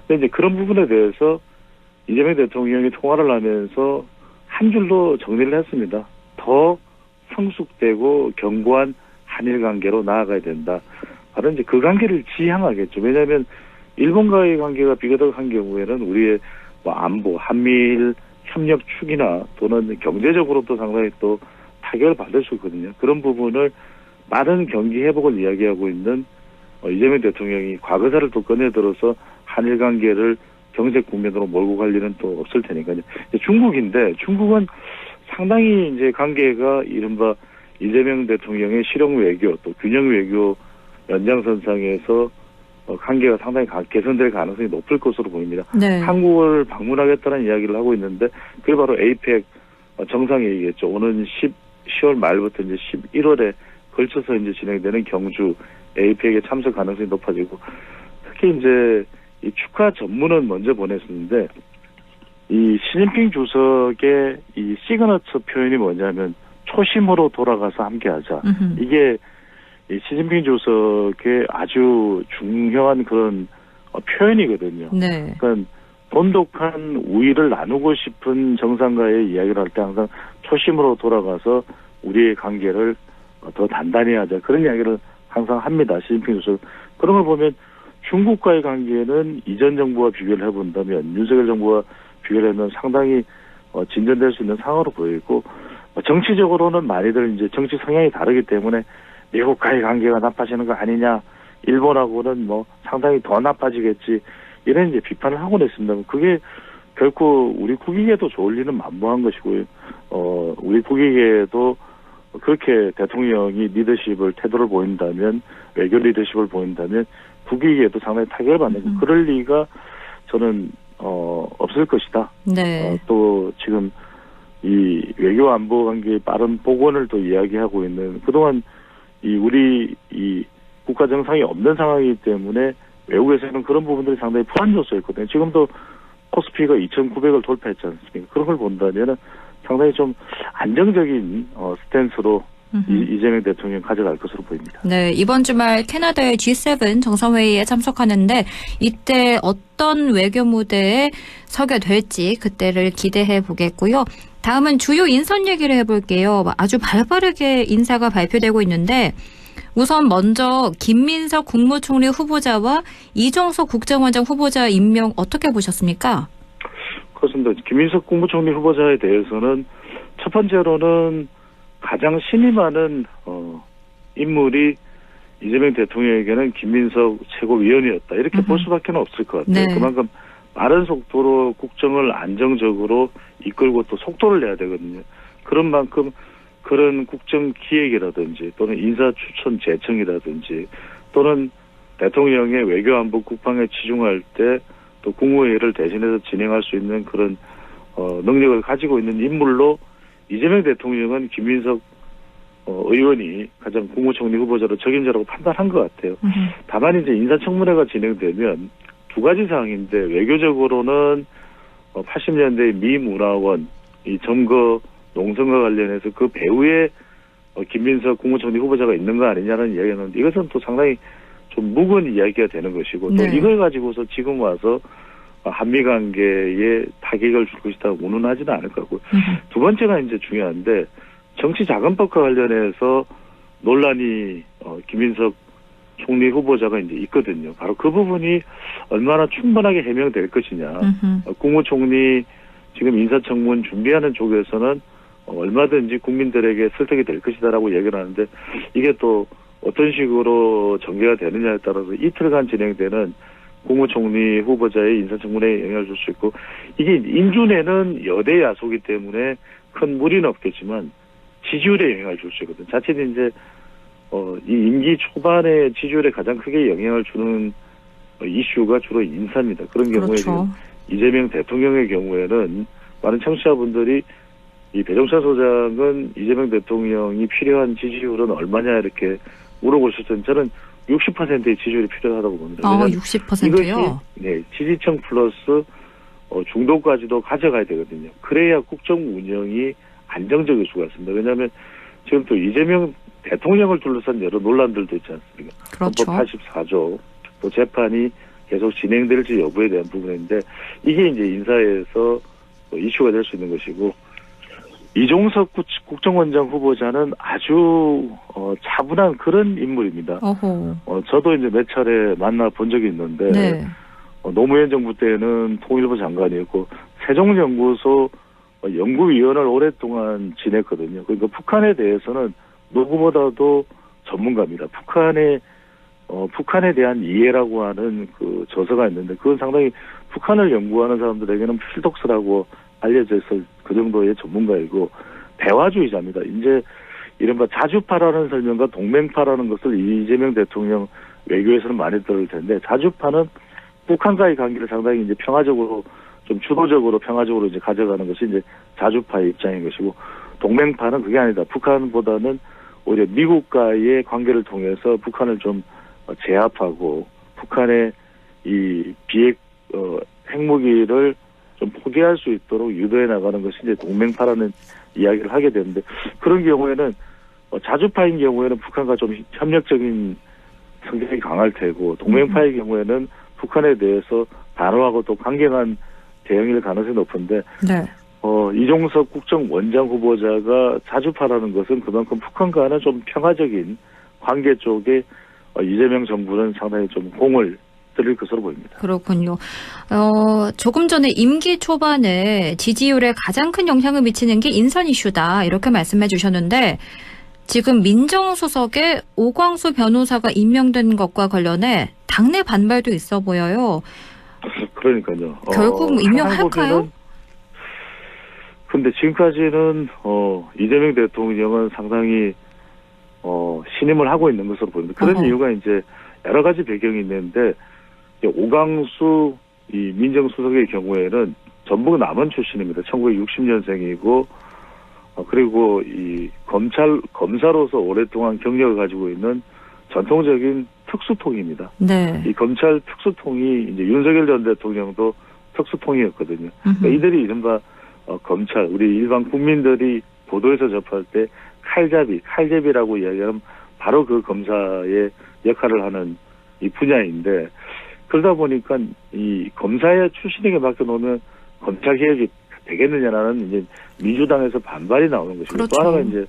근데 이제 그런 부분에 대해서 이재명 대통령이 통화를 하면서 한 줄로 정리를 했습니다. 더 성숙되고 견고한 한일 관계로 나아가야 된다. 바로 이제 그 관계를 지향하겠죠. 왜냐하면 일본과의 관계가 비교덕한 경우에는 우리의 안보, 한미일 협력 축이나 또는 경제적으로도 상당히 또 타격을 받을 수 있거든요. 그런 부분을 빠른 경기 회복을 이야기하고 있는 이재명 대통령이 과거사를 또 꺼내들어서 한일 관계를 경제 국면으로 몰고 갈 일은 또 없을 테니까요. 중국인데 중국은 상당히 이제 관계가 이른바 이재명 대통령의 실용 외교 또 균형 외교 연장선상에서 관계가 상당히 개선될 가능성이 높을 것으로 보입니다. 네. 한국을 방문하겠다는 이야기를 하고 있는데 그게 바로 에이펙 정상회의겠죠. 오는 10월 말부터 이제 11월에 걸쳐서 이제 진행되는 경주 에이펙에 참석 가능성이 높아지고 특히 이제 이 축하 전문은 먼저 보냈었는데 이 시진핑 주석의 이 시그너처 표현이 뭐냐면 초심으로 돌아가서 함께하자. 이게 이 시진핑 주석의 아주 중요한 그런 표현이거든요. 네. 그러니까 돈독한 우위를 나누고 싶은 정상과의 이야기를 할 때 항상 초심으로 돌아가서 우리의 관계를 더 단단히 하자. 그런 이야기를 항상 합니다. 시진핑 주석. 그런 걸 보면 중국과의 관계는 이전 정부와 비교를 해본다면 윤석열 정부와 비교를 하면 상당히 진전될 수 있는 상황으로 보이고 정치적으로는 많이들 이제 정치 성향이 다르기 때문에 미국과의 관계가 나빠지는 거 아니냐, 일본하고는 뭐 상당히 더 나빠지겠지 이런 이제 비판을 하곤 했습니다. 그게 결코 우리 국익에도 좋을 일은 만무한 것이고요. 우리 국익에도 그렇게 대통령이 리더십을 태도를 보인다면 외교 리더십을 보인다면 국익에도 상당히 타격을 받는 거 그럴 리가 저는 없을 것이다. 네. 또 지금 이 외교 안보 관계의 빠른 복원을 또 이야기하고 있는 그동안 우리 국가 정상이 없는 상황이기 때문에 외국에서는 그런 부분들이 상당히 불안조소였거든요. 지금도 코스피가 2,900을 돌파했지 않습니까? 그런 걸 본다면 상당히 좀 안정적인 스탠스로 이재명 대통령 가져갈 것으로 보입니다. 네, 이번 주말 캐나다의 G7 정상회의에 참석하는데 이때 어떤 외교 무대에 서게 될지 그때를 기대해 보겠고요. 다음은 주요 인선 얘기를 해볼게요. 아주 발빠르게 인사가 발표되고 있는데 우선 먼저 김민석 국무총리 후보자와 이종석 국정원장 후보자 임명 어떻게 보셨습니까? 그렇습니다. 김민석 국무총리 후보자에 대해서는 첫 번째로는 가장 신이 많은 인물이 이재명 대통령에게는 김민석 최고위원이었다. 이렇게 볼 수밖에 없을 것 같아요. 네. 그만큼 빠른 속도로 국정을 안정적으로 이끌고 또 속도를 내야 되거든요. 그런 만큼 그런 국정 기획이라든지 또는 인사 추천 제청이라든지 또는 대통령의 외교안보 국방에 치중할 때 또 국무회의를 대신해서 진행할 수 있는 그런 능력을 가지고 있는 인물로 이재명 대통령은 김민석 의원이 가장 국무총리 후보자로 적임자라고 판단한 것 같아요. 다만 이제 인사청문회가 진행되면 두 가지 사항인데 외교적으로는 80년대 미 문화원 이 점거 농성과 관련해서 그 배후에 김민석 국무총리 후보자가 있는 거 아니냐는 이야기가 나오는데 이것은 또 상당히 좀 묵은 이야기가 되는 것이고 또 네. 이걸 가지고서 지금 와서 한미 관계에 타격을 줄 것이다 운운하지는 않을 것 같고 두 번째가 이제 중요한데 정치자금법과 관련해서 논란이 김민석 총리 후보자가 이제 있거든요. 바로 그 부분이 얼마나 충분하게 해명될 것이냐. 국무총리 지금 인사청문 준비하는 쪽에서는 얼마든지 국민들에게 설득이 될 것이다라고 얘기를 하는데 이게 또 어떤 식으로 전개가 되느냐에 따라서 이틀간 진행되는 국무총리 후보자의 인사청문회에 영향을 줄 수 있고 이게 인준에는 여대 야소이기 때문에 큰 무리는 없겠지만 지지율에 영향을 줄 수 있거든요. 자칫 이제 이 임기 초반에 지지율에 가장 크게 영향을 주는 이슈가 주로 인사입니다. 그런 경우에 그렇죠. 지금 이재명 대통령의 경우에는 많은 청취자분들이 이 배종찬 소장은 이재명 대통령이 필요한 지지율은 얼마냐 이렇게 물어보실 때 저는 60%의 지지율이 필요하다고 봅니다. 60%요? 네, 지지층 플러스 중도까지도 가져가야 되거든요. 그래야 국정 운영이 안정적일 수가 있습니다. 왜냐하면 지금 또 이재명 대통령을 둘러싼 여러 논란들도 있지 않습니까? 그렇죠. 헌법 84조 또 재판이 계속 진행될지 여부에 대한 부분인데 이게 이제 인사에서 이슈가 될 수 있는 것이고 이종석 국정원장 후보자는 아주 차분한 그런 인물입니다. 저도 이제 몇 차례 만나 본 적이 있는데 네. 노무현 정부 때는 통일부 장관이었고 세종연구소 연구위원을 오랫동안 지냈거든요. 그러니까 북한에 대해서는 누구보다도 전문가입니다. 북한에 대한 이해라고 하는 그 저서가 있는데 그건 상당히 북한을 연구하는 사람들에게는 필독서라고 알려져 있을 그 정도의 전문가이고 대화주의자입니다. 이제 이른바 자주파라는 설명과 동맹파라는 것을 이재명 대통령 외교에서는 많이 들을 텐데 자주파는 북한과의 관계를 상당히 이제 평화적으로 좀 주도적으로 평화적으로 이제 가져가는 것이 이제 자주파의 입장인 것이고 동맹파는 그게 아니다. 북한보다는 오히려 미국과의 관계를 통해서 북한을 좀 제압하고 북한의 이 비핵 핵무기를 좀 포기할 수 있도록 유도해 나가는 것이 이제 동맹파라는 이야기를 하게 되는데 그런 경우에는 자주파인 경우에는 북한과 좀 협력적인 성격이 강할 테고 동맹파의 경우에는 북한에 대해서 단호하고 또 강경한 대응일 가능성이 높은데 네. 이종석 국정원장 후보자가 자주파라는 것은 그만큼 북한과는 좀 평화적인 관계 쪽에 이재명 정부는 상당히 좀 공을 들일 것으로 보입니다. 그렇군요. 조금 전에 임기 초반에 지지율에 가장 큰 영향을 미치는 게 인선 이슈다 이렇게 말씀해 주셨는데 지금 민정수석에 오광수 변호사가 임명된 것과 관련해 당내 반발도 있어 보여요. 그러니까요. 결국 임명할까요? 근데 지금까지는 이재명 대통령은 상당히 신임을 하고 있는 것으로 보입니다. 그런 이유가 이제 여러 가지 배경이 있는데 오광수 이 민정수석의 경우에는 전북 남원 출신입니다. 1960년생이고 그리고 이 검사로서 오랫동안 경력을 가지고 있는 전통적인 특수통입니다. 네. 이 검찰 특수통이 이제 윤석열 전 대통령도 특수통이었거든요. 그러니까 이들이 이른바 검찰, 우리 일반 국민들이 보도에서 접할 때 칼잡이라고 이야기하면 바로 그 검사의 역할을 하는 이 분야인데, 그러다 보니까 이 검사의 출신에게 맡겨놓으면 검찰 개혁이 되겠느냐라는 이제 민주당에서 반발이 나오는 것이고, 그렇죠. 또 하나가 이제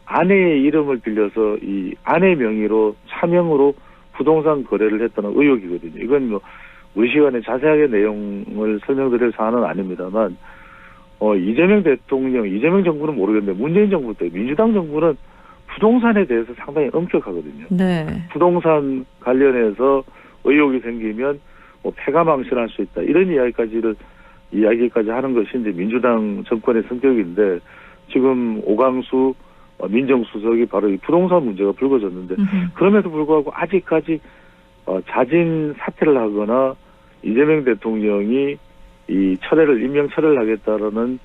아내의 이름을 빌려서 이 아내 명의로 차명으로 부동산 거래를 했다는 의혹이거든요. 이건 뭐 우리 시간에 자세하게 내용을 설명드릴 사안은 아닙니다만, 이재명 정부는 모르겠는데 문재인 정부 때 민주당 정부는 부동산에 대해서 상당히 엄격하거든요. 네. 부동산 관련해서 의혹이 생기면 뭐 폐가망신할 수 있다, 이런 이야기까지 하는 것이 이제 민주당 정권의 성격인데, 지금 오광수 민정수석이 바로 이 부동산 문제가 불거졌는데, 그럼에도 불구하고 아직까지 자진 사퇴를 하거나 이재명 대통령이 이 임명 철회를 하겠다라는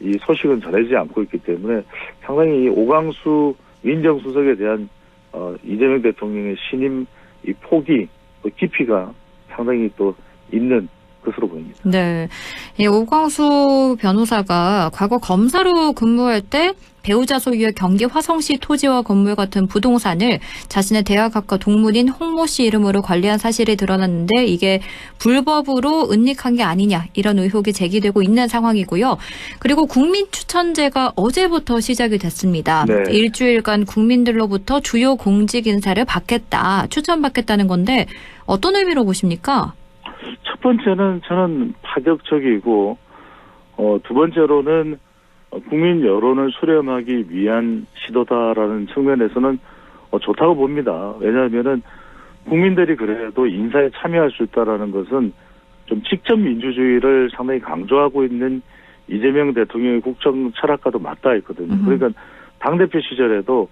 이 소식은 전해지지 않고 있기 때문에, 상당히 이 오광수 민정수석에 대한 이재명 대통령의 신임 이 폭이, 또 깊이가 상당히 또 있는 것으로 보입니다. 네. 이 오광수 변호사가 과거 검사로 근무할 때 배우자 소유의 경기 화성시 토지와 건물 같은 부동산을 자신의 대학학과 동문인 홍모 씨 이름으로 관리한 사실이 드러났는데, 이게 불법으로 은닉한 게 아니냐, 이런 의혹이 제기되고 있는 상황이고요. 그리고 국민추천제가 어제부터 시작이 됐습니다. 네. 일주일간 국민들로부터 주요 공직 인사를 추천받겠다는 건데, 어떤 의미로 보십니까? 첫 번째는 저는 파격적이고, 두 번째로는 국민 여론을 수렴하기 위한 시도다라는 측면에서는 좋다고 봅니다. 왜냐하면은 국민들이 그래도 인사에 참여할 수 있다라는 것은 좀 직접 민주주의를 상당히 강조하고 있는 이재명 대통령의 국정 철학과도 맞닿아 있거든요. 그러니까 당대표 시절에도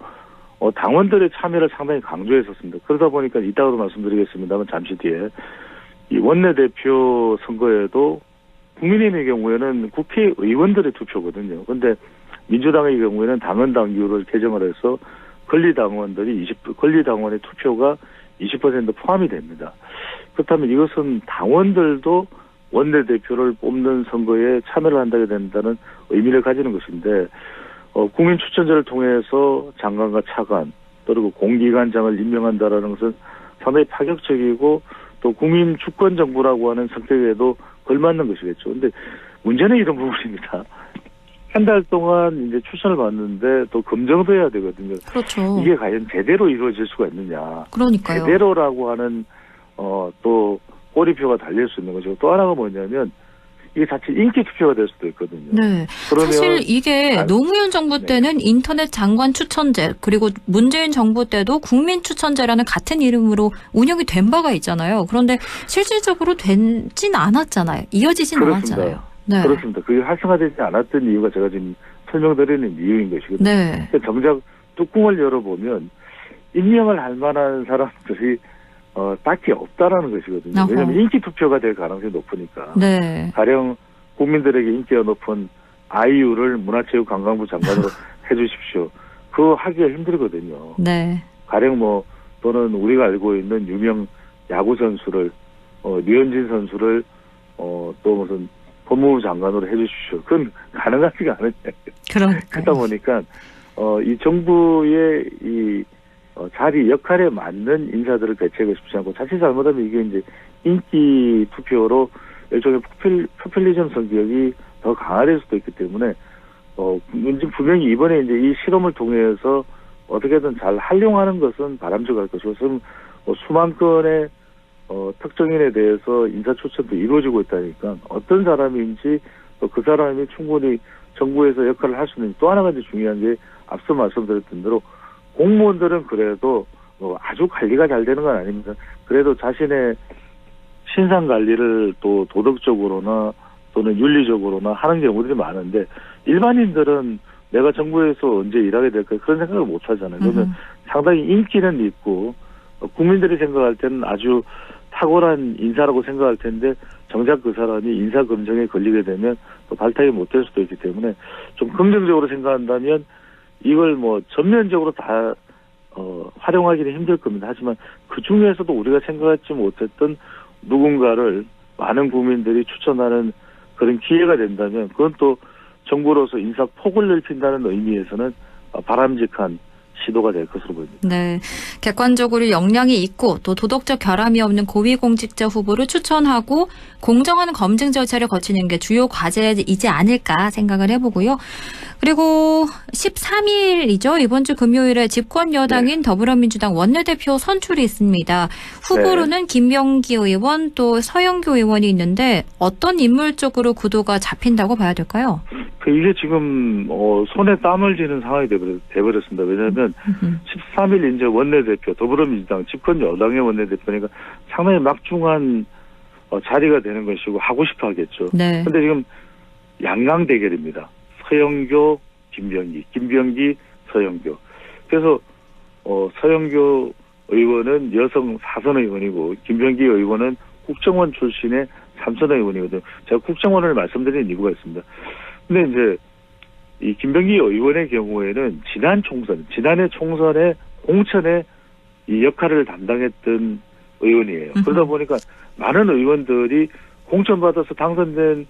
당원들의 참여를 상당히 강조했었습니다. 그러다 보니까 이따가도 말씀드리겠습니다만 잠시 뒤에 이 원내대표 선거에도 국민의힘의 경우에는 국회의원들의 투표거든요. 그런데 민주당의 경우에는 당원 당규를 개정을 해서 권리당원의 투표가 20% 포함이 됩니다. 그렇다면 이것은 당원들도 원내대표를 뽑는 선거에 참여를 한다게 된다는 의미를 가지는 것인데, 국민추천제를 통해서 장관과 차관, 그리고 공기관장을 임명한다라는 것은 상당히 파격적이고 또 국민 주권 정부라고 하는 성격에도 걸맞는 것이겠죠. 근데 문제는 이런 부분입니다. 한 달 동안 이제 추천을 받는데 또 검증도 해야 되거든요. 그렇죠. 이게 과연 제대로 이루어질 수가 있느냐. 그러니까요. 제대로라고 하는 또 꼬리표가 달릴 수 있는 거죠. 또 하나가 뭐냐면 이게 자칫 인기 투표가 될 수도 있거든요. 네. 그러면 사실 이게 노무현 정부 때는 인터넷 장관 추천제, 그리고 문재인 정부 때도 국민 추천제라는 같은 이름으로 운영이 된 바가 있잖아요. 그런데 실질적으로 되진 않았잖아요. 이어지진 그렇습니다. 않았잖아요. 네. 그렇습니다. 그게 활성화되지 않았던 이유가 제가 지금 설명드리는 이유인 것이거든요. 네. 정작 뚜껑을 열어보면 임명을 할 만한 사람들이 딱히 없다라는 것이거든요. 어허. 왜냐하면 인기 투표가 될 가능성이 높으니까. 네. 가령 국민들에게 인기가 높은 아이유를 문화체육관광부 장관으로 해주십시오. 그거 하기가 힘들거든요. 네. 가령 또는 우리가 알고 있는 유명 야구 선수를 류현진 선수를 또 무슨 법무부 장관으로 해주십시오. 그건 가능하지가 않은 이야기예요. 그러다 보니까 이 정부의 이 자리 역할에 맞는 인사들을 배치하고 싶지 않고, 자칫 잘못하면 이게 이제 인기 투표로 일종의 포퓰리즘 성격이 더 강화될 수도 있기 때문에 분명히 이번에 이제 이 실험을 통해서 어떻게든 잘 활용하는 것은 바람직할 것이고, 지금 수만 건의 특정인에 대해서 인사 추천도 이루어지고 있다니까 어떤 사람인지, 또 그 사람이 충분히 정부에서 역할을 할 수 있는지. 또 하나가 이제 중요한 게 앞서 말씀드렸던 대로 공무원들은 그래도 아주 관리가 잘 되는 건 아닙니다. 그래도 자신의 신상 관리를 또 도덕적으로나 또는 윤리적으로나 하는 경우들이 많은데, 일반인들은 내가 정부에서 언제 일하게 될까 그런 생각을 못 하잖아요. 그러면 상당히 인기는 있고 국민들이 생각할 때는 아주 탁월한 인사라고 생각할 텐데, 정작 그 사람이 인사 검증에 걸리게 되면 또 발탁이 못 될 수도 있기 때문에 좀 긍정적으로 생각한다면 이걸 전면적으로 다 활용하기는 힘들 겁니다. 하지만 그 중에서도 우리가 생각하지 못했던 누군가를 많은 국민들이 추천하는 그런 기회가 된다면 그건 또 정부로서 인사 폭을 넓힌다는 의미에서는 바람직한 시도가 될 것으로 보입니다. 네, 객관적으로 역량이 있고 또 도덕적 결함이 없는 고위공직자 후보를 추천하고 공정한 검증 절차를 거치는 게 주요 과제이지 않을까 생각을 해보고요. 그리고 13일이죠. 이번 주 금요일에 집권 여당인 더불어민주당 원내대표 선출이 있습니다. 후보로는 김병기 의원 또 서영교 의원이 있는데 어떤 인물적으로 구도가 잡힌다고 봐야 될까요? 이게 지금 손에 땀을 쥐는 상황이 돼버렸습니다. 왜냐하면 13일 이제 원내대표 더불어민주당 집권 여당의 원내대표니까 상당히 막중한 자리가 되는 것이고 하고 싶어 하겠죠. 네. 그런데 지금 양강 대결입니다. 서영교, 김병기, 서영교. 그래서 서영교 의원은 여성 4선 의원이고 김병기 의원은 국정원 출신의 3선 의원이거든요. 제가 국정원을 말씀드리는 이유가 있습니다. 근데 이제 이 김병기 의원의 경우에는 지난해 총선에 공천에 이 역할을 담당했던 의원이에요. 그러다 보니까 많은 의원들이 공천받아서 당선된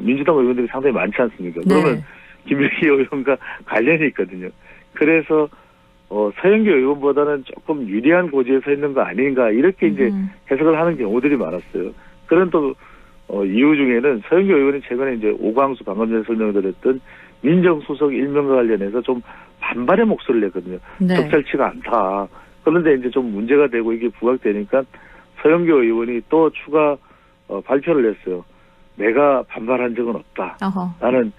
민주당 의원들이 상당히 많지 않습니까? 그러면 김병기 의원과 관련이 있거든요. 그래서 서영교 의원보다는 조금 유리한 고지에 서 있는 거 아닌가 이렇게 이제 해석을 하는 경우들이 많았어요. 그런 또 이유 중에는 서영교 의원이 최근에 이제 오광수 방금 전에 설명드렸던 민정수석 일명과 관련해서 좀 반발의 목소리를 냈거든요. 네. 적절치가 않다. 그런데 이제 좀 문제가 되고 이게 부각되니까 서영교 의원이 또 추가 발표를 했어요. 내가 반발한 적은 없다. 어허. 나는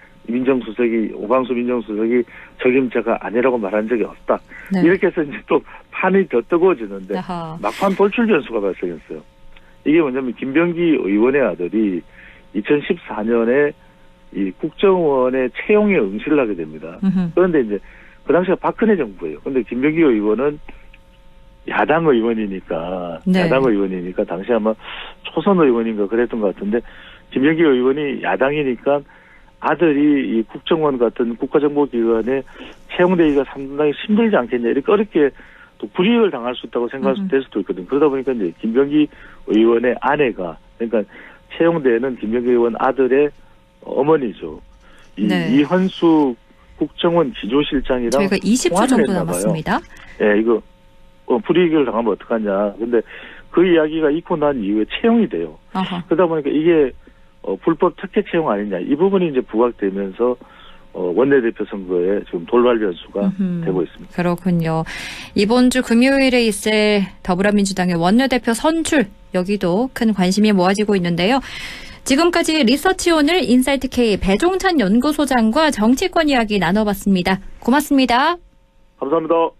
오광수 민정수석이 적임자가 아니라고 말한 적이 없다. 네. 이렇게 해서 이제 또 판이 더 뜨거워지는데 아하. 막판 돌출 변수가 발생했어요. 이게 뭐냐면 김병기 의원의 아들이 2014년에 이 국정원의 채용에 응시를 하게 됩니다. 그런데 이제 그 당시가 박근혜 정부예요. 그런데 김병기 의원은 야당 의원이니까 당시 아마 초선 의원인가 그랬던 것 같은데 김병기 의원이 야당이니까 아들이 이 국정원 같은 국가정보기관에 채용되기가 상당히 힘들지 않겠냐 이렇게 어렵게 또 불이익을 당할 수 있다고 생각될 수도 있거든요. 그러다 보니까 이제 김병기 의원의 아내가 그러니까 채용되는 김병기 의원 아들의 어머니죠. 이현수 국정원 기조실장이랑 저희가 20초 정도 남았습니다. 예, 이거 불이익을 당하면 어떡하냐. 근데 그 이야기가 있고 난 이후에 채용이 돼요. 아하. 그러다 보니까 이게 불법 특혜 채용 아니냐. 이 부분이 이제 부각되면서 원내대표 선거에 지금 돌발 변수가 되고 있습니다. 그렇군요. 이번 주 금요일에 있을 더불어민주당의 원내대표 선출 여기도 큰 관심이 모아지고 있는데요. 지금까지 리서치오늘 인사이트K 배종찬 연구소장과 정치권 이야기 나눠봤습니다. 고맙습니다. 감사합니다.